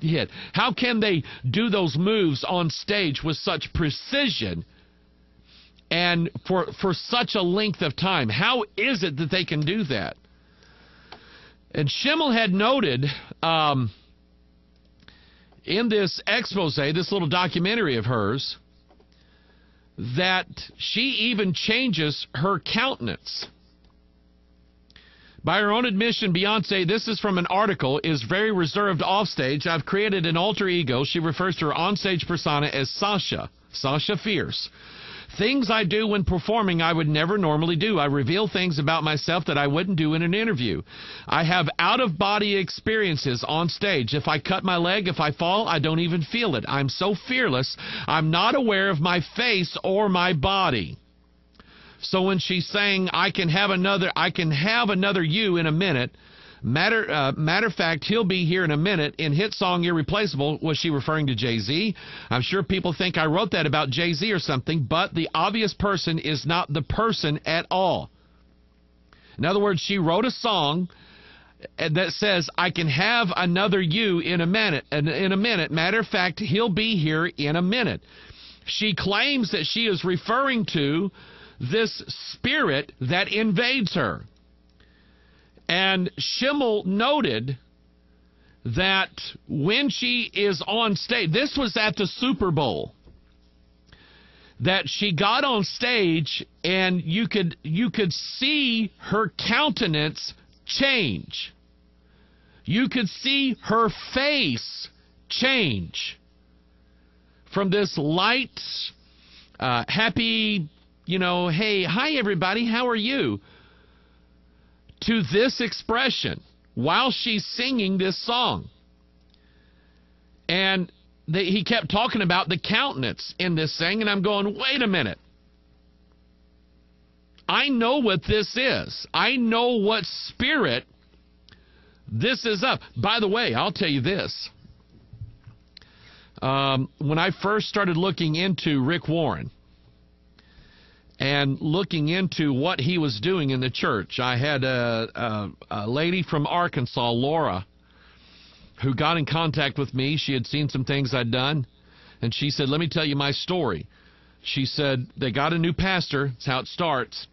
hit? How can they do those moves on stage with such precision and for such a length of time? How is it that they can do that? And Schimmel had noted in this expose, this little documentary of hers, that she even changes her countenance. By her own admission, Beyonce, this is from an article, is very reserved offstage. I've created an alter ego. She refers to her onstage persona as Sasha Fierce. Things I do when performing I would never normally do. I reveal things about myself that I wouldn't do in an interview. I have out-of-body experiences on stage. If I cut my leg, if I fall, I don't even feel it. I'm so fearless, I'm not aware of my face or my body. So when she's saying, I can have another you in a minute, matter of fact, he'll be here in a minute, in hit song Irreplaceable, was she referring to Jay-Z? I'm sure people think I wrote that about Jay-Z or something, but the obvious person is not the person at all. In other words, she wrote a song that says, I can have another you in a minute. Matter of fact, he'll be here in a minute. She claims that she is referring to this spirit that invades her. And Schimmel noted that when she is on stage, this was at the Super Bowl, that she got on stage and you could see her countenance change. You could see her face change from this light, happy, hey, hi everybody, how are you? To this expression while she's singing this song. And he kept talking about the countenance in this thing, and I'm going, wait a minute. I know what this is. I know what spirit this is of. By the way, I'll tell you this. When I first started looking into Rick Warren, and looking into what he was doing in the church, I had a lady from Arkansas, Laura, who got in contact with me. She had seen some things I'd done, and she said, let me tell you my story. She said, they got a new pastor. That's how it starts.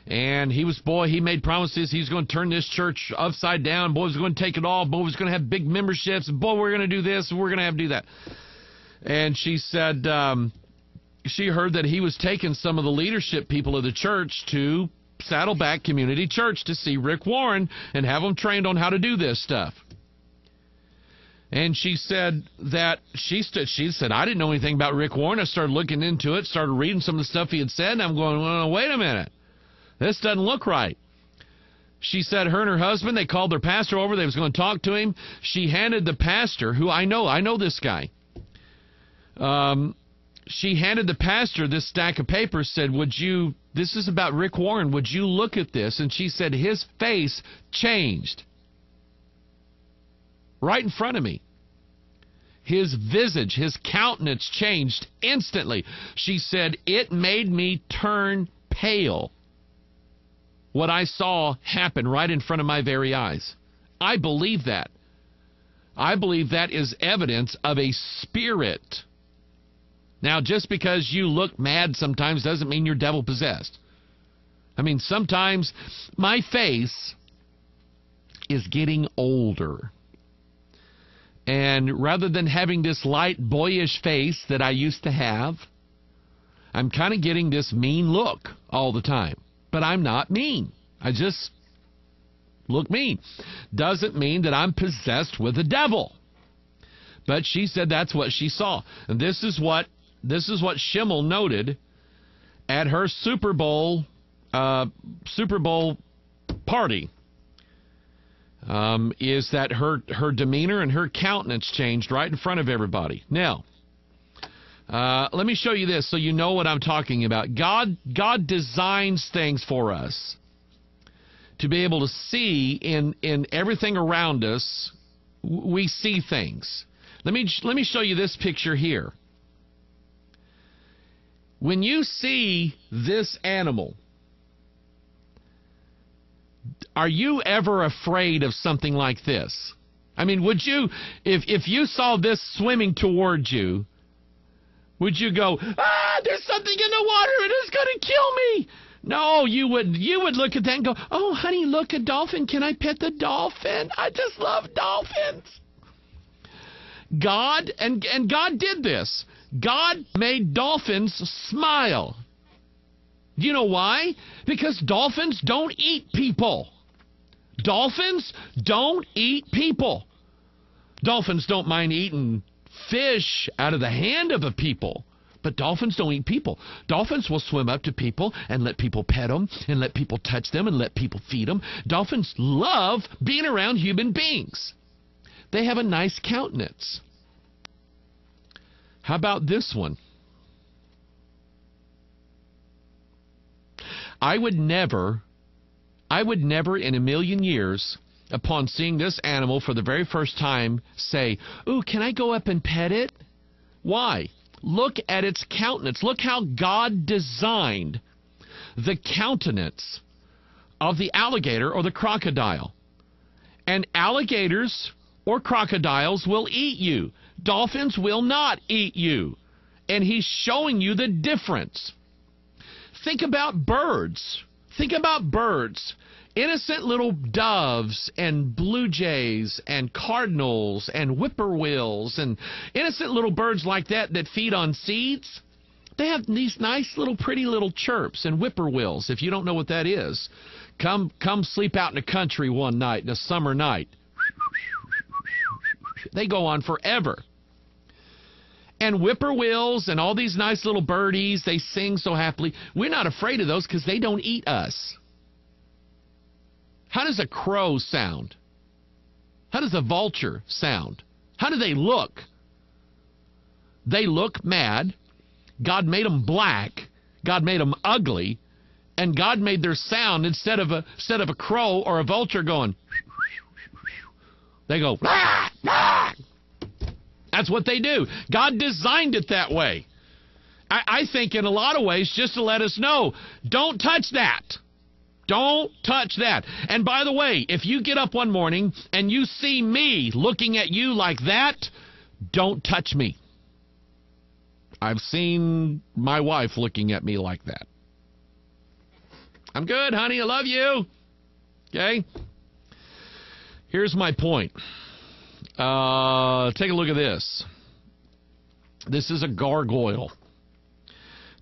And he made promises. He was going to turn this church upside down. Boy, was going to take it all. Boy, was going to have big memberships. Boy, we're going to do this, and we're going to have to do that. And she said, she heard that he was taking some of the leadership people of the church to Saddleback Community Church to see Rick Warren and have them trained on how to do this stuff. And she said that she said, I didn't know anything about Rick Warren. I started looking into it, started reading some of the stuff he had said, and I'm going, well, wait a minute. This doesn't look right. She said her and her husband, they called their pastor over. They was going to talk to him. She handed the pastor, who I know this guy. She handed the pastor this stack of papers, said, this is about Rick Warren, would you look at this? And she said his face changed right in front of me. His visage, his countenance changed instantly. She said, it made me turn pale. What I saw happen right in front of my very eyes. I believe that. I believe that is evidence of a spirit. Now, just because you look mad sometimes doesn't mean you're devil-possessed. I mean, sometimes my face is getting older. And rather than having this light, boyish face that I used to have, I'm kind of getting this mean look all the time. But I'm not mean. I just look mean. Doesn't mean that I'm possessed with the devil. But she said that's what she saw. And this is what Schimmel noted at her Super Bowl party, is that her demeanor and her countenance changed right in front of everybody. Now, let me show you this so you know what I'm talking about. God designs things for us to be able to see in everything around us. We see things. Let me show you this picture here. When you see this animal, are you ever afraid of something like this? I mean, would you, if you saw this swimming towards you, would you go, there's something in the water and it's going to kill me? No, you would look at that and go, oh, honey, look, a dolphin. Can I pet the dolphin? I just love dolphins. God, and God did this. God made dolphins smile. Do you know why? Because dolphins don't eat people. Dolphins don't eat people. Dolphins don't mind eating fish out of the hand of a people. But dolphins don't eat people. Dolphins will swim up to people and let people pet them and let people touch them and let people feed them. Dolphins love being around human beings. They have a nice countenance. How about this one? I would never in a million years, upon seeing this animal for the very first time, say, ooh, can I go up and pet it? Why? Look at its countenance. Look how God designed the countenance of the alligator or the crocodile. And alligators or crocodiles will eat you. Dolphins will not eat you. And he's showing you the difference. Think about birds. Think about birds. Innocent little doves and blue jays and cardinals and whippoorwills and innocent little birds like that that feed on seeds. They have these nice little pretty little chirps. And whippoorwills, if you don't know what that is, come sleep out in the country one night, in a summer night. They go on forever. And whippoorwills and all these nice little birdies, they sing so happily. We're not afraid of those because they don't eat us. How does a crow sound? How does a vulture sound? How do they look? They look mad. God made them black. God made them ugly. And God made their sound instead of a crow or a vulture going. They go. Rah, rah. That's what they do. God designed it that way. I think in a lot of ways just to let us know, don't touch that. Don't touch that. And by the way, if you get up one morning and you see me looking at you like that, don't touch me. I've seen my wife looking at me like that. I'm good, honey. I love you. Okay? Here's my point. Take a look at this. This is a gargoyle.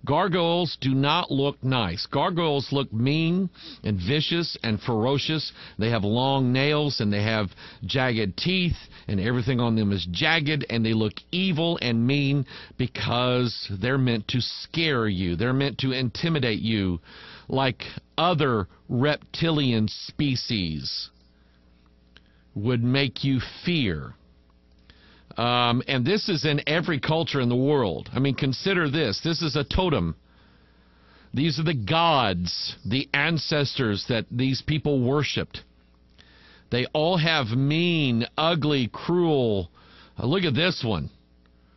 Gargoyles do not look nice. Gargoyles look mean and vicious and ferocious. They have long nails and they have jagged teeth and everything on them is jagged and they look evil and mean because they're meant to scare you. They're meant to intimidate you like other reptilian species would make you fear. And this is in every culture in the world. I mean, consider this. This is a totem. These are the gods, the ancestors that these people worshipped. They all have mean, ugly, cruel. Look at this one.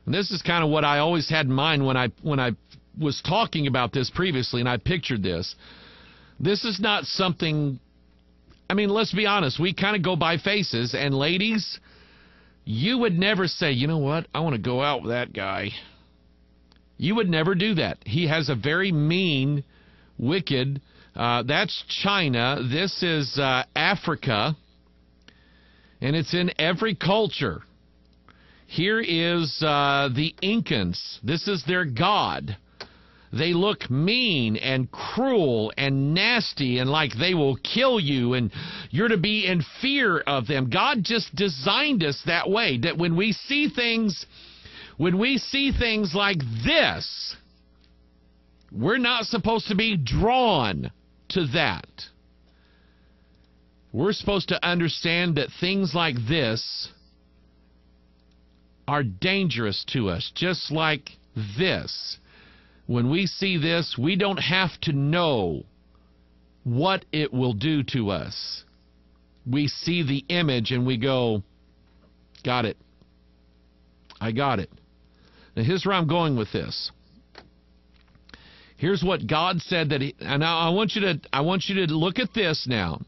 And this is kind of what I always had in mind when I was talking about this previously, and I pictured this. This is not something. I mean, let's be honest. We kind of go by faces, and ladies, you would never say, you know what, I want to go out with that guy. You would never do that. He has a very mean, wicked, that's China. This is Africa, and it's in every culture. Here is the Incans. This is their god. They look mean and cruel and nasty and like they will kill you and you're to be in fear of them. God just designed us that way, that when we see things like this, we're not supposed to be drawn to that. We're supposed to understand that things like this are dangerous to us, just like this. When we see this, we don't have to know what it will do to us. We see the image and we go, got it. I got it. Now here's where I'm going with this. Here's what God said that and now I want you to look at this now.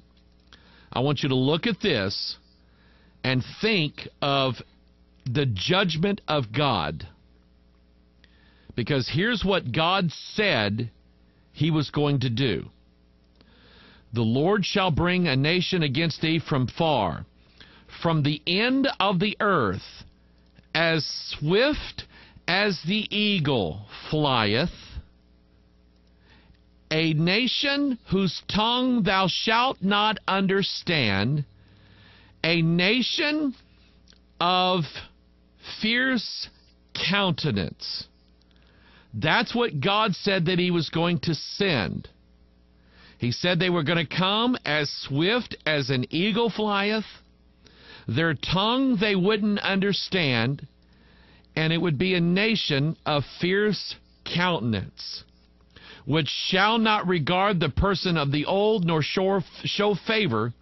I want you to look at this and think of the judgment of God. Because here's what God said he was going to do. The Lord shall bring a nation against thee from far, from the end of the earth, as swift as the eagle flieth, a nation whose tongue thou shalt not understand, a nation of fierce countenance. That's what God said that he was going to send. He said they were going to come as swift as an eagle flieth. Their tongue they wouldn't understand, and it would be a nation of fierce countenance, which shall not regard the person of the old, nor show favor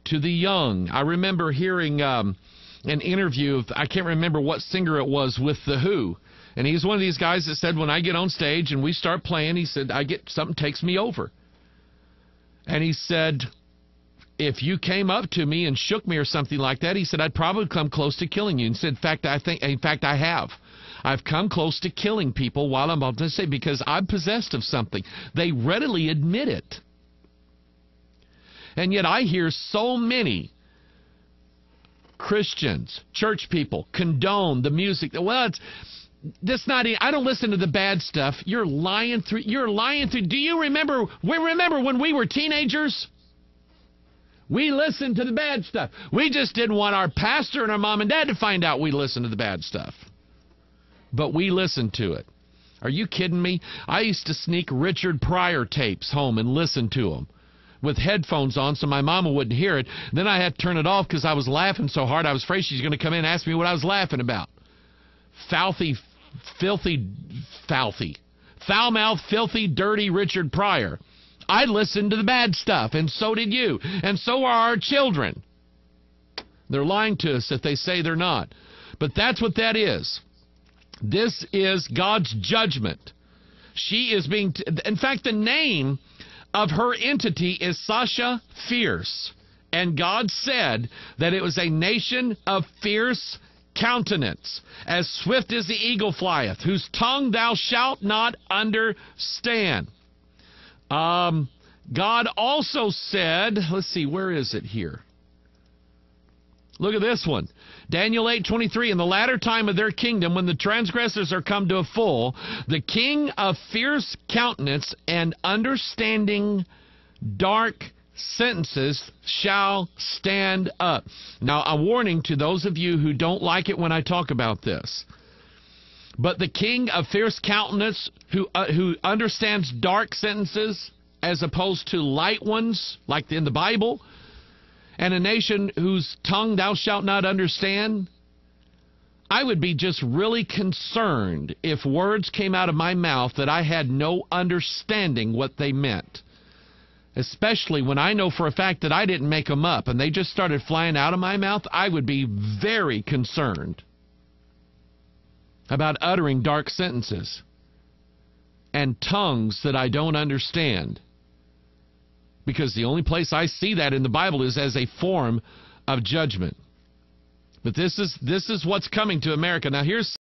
to the young. I remember hearing an interview of, I can't remember what singer it was, with The Who. And he's one of these guys that said, when I get on stage and we start playing, he said, I get something takes me over. And he said, if you came up to me and shook me or something like that, he said, I'd probably come close to killing you. And he said, in fact, I have. I've come close to killing people while I'm about to say, because I'm possessed of something. They readily admit it. And yet I hear so many Christians, church people, condone the music. Well, I don't listen to the bad stuff. You're lying through. Do you remember? We remember when we were teenagers? We listened to the bad stuff. We just didn't want our pastor and our mom and dad to find out we listened to the bad stuff. But we listened to it. Are you kidding me? I used to sneak Richard Pryor tapes home and listen to them with headphones on so my mama wouldn't hear it. Then I had to turn it off because I was laughing so hard I was afraid she's going to come in and ask me what I was laughing about. Foul-mouthed, filthy, dirty Richard Pryor. I listened to the bad stuff, and so did you, and so are our children. They're lying to us if they say they're not. But that's what that is. This is God's judgment. She is being... in fact, the name of her entity is Sasha Fierce. And God said that it was a nation of fierce countenance, as swift as the eagle flieth, whose tongue thou shalt not understand. God also said, let's see, where is it here? Look at this one. Daniel 8:23, in the latter time of their kingdom, when the transgressors are come to a full, the king of fierce countenance and understanding dark sentences shall stand up. Now, a warning to those of you who don't like it when I talk about this. But the king of fierce countenance who understands dark sentences as opposed to light ones, like in the Bible, and a nation whose tongue thou shalt not understand, I would be just really concerned if words came out of my mouth that I had no understanding what they meant. Especially when I know for a fact that I didn't make them up and they just started flying out of my mouth, I would be very concerned about uttering dark sentences and tongues that I don't understand. Because the only place I see that in the Bible is as a form of judgment. But this is what's coming to America. Now here's